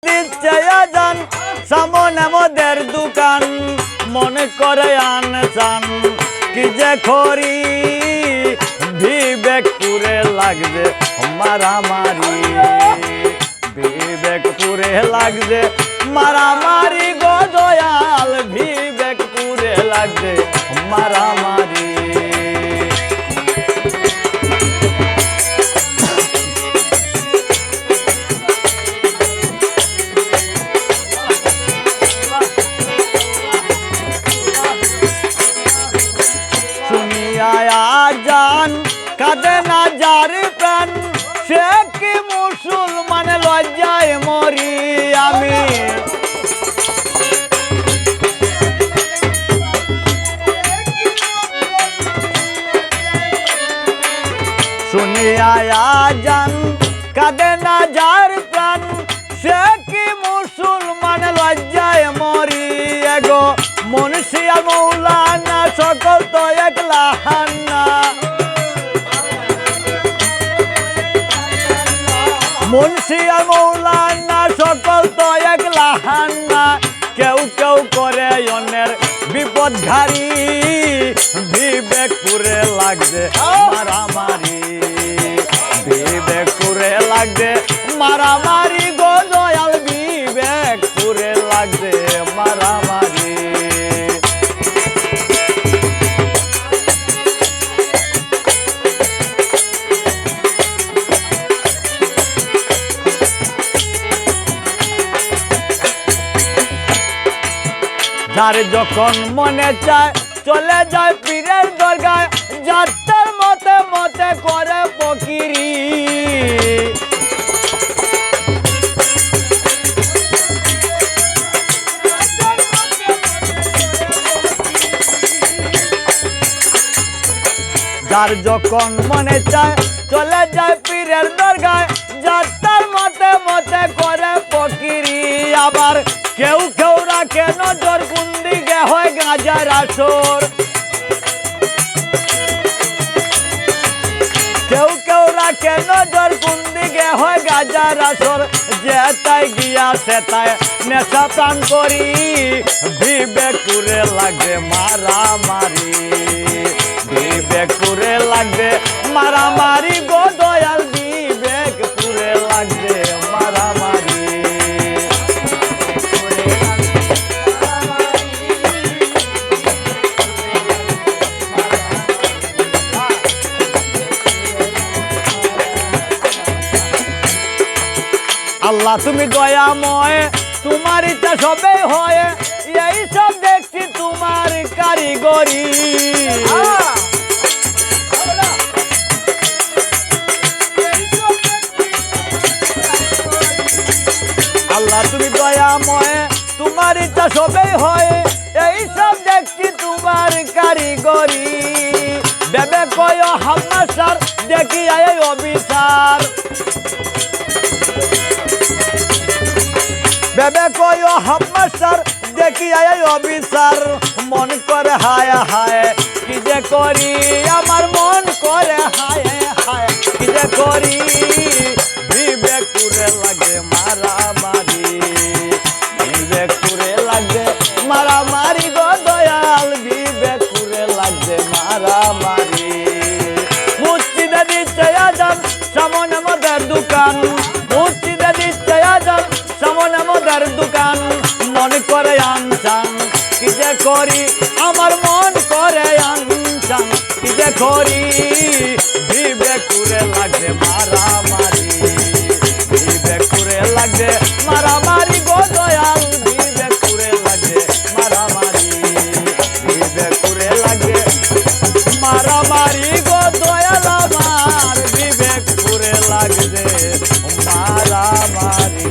দিচ্ছে আজান সামনে মোদের দোকান মনে করে আনসান কি যে করি বিবেক পুরে লাগছে মারামারি বিবেক পুরে লাগছে মারামারি গো দয়াল বিবেক পুরে লাগছে মারামারি আজান কাঁদে না যার প্রাণ সে কি মুসলমান লজ্জায় মরি আমি শুনিয়া আজান কাঁদে না যার প্রাণ সে কি মুসলমান লজ্জায় মরি এগো মুন্সিয়া মৌলানা সকল তো একলা হান্না মুন্সিয়া মৌলানা সকল তো একলা হান্না কেউ কেউ করে অন্যের বিপদ ঘারি বিবেক পুরে লাগছে মারামারি বিবেক পুরে লাগছে মারামারি গো দয়াল বিবেক পুরে লাগছে মারামারি যার যখন মনে চায় চলে যায় পীরের দরগায় যাত্রার মতে মতে করে ফকিরি যার যখন মনে চায় চলে যায় পীরের দরগায় যাত্রার মতে মতে করে ফকিরি আবার কেউ কেউ রাখে নজর কোন দিকে হয় গাঁজার আসর কেউ কেউ রাখে নজর কোন দিকে হয় গাঁজার আসর যেটাই গিয়া সেটাই নেশা প্রাণ করি বিবেক পুরে লাগবে মারামারি বিবেক পুরে লাগবে মারামারি গো দয়াল বিবেক পুরে লাগবে মারামারি আল্লাহ তুমি দয়াময় তোমার ইচ্ছা সবে হয় এই সব দেখছি তোমার কারিগরি আল্লাহ তুমি দয়াময় তোমার ইচ্ছা সবে হয় এই সব দেখছি তোমার কারিগরি বেবে কয় হামাসার দেখি আয় অবিচার বেবে কয় হামাসার দেখি আয় অবিচার মন করে হায় হায় কি যে করি আমার মন করে হায় হায় কি যে করি বিবেক পুরে লাগে মারামারি বিবেক পুরে লাগে মারামারি গো দয়াল বিবেক পুরে লাগছে মারামারি মসজিদে দিচ্ছে আজান সামনে মোদের দোকান মসজিদে দিচ্ছে আজান সামনে মোদের দোকান মন করে আনসান কি যে করি আমার মন করে আনসান কি যে করি বিবেক পুরে লাগছে মারামারি বিবেক পুরে লাগছে মারামারি গো দয়াল বিবেক পুরে লাগছে মারামারি বিবেক পুরে লাগছে মারামারি গো দয়াল আমার বিবেক পুরে লাগছে মারামারি।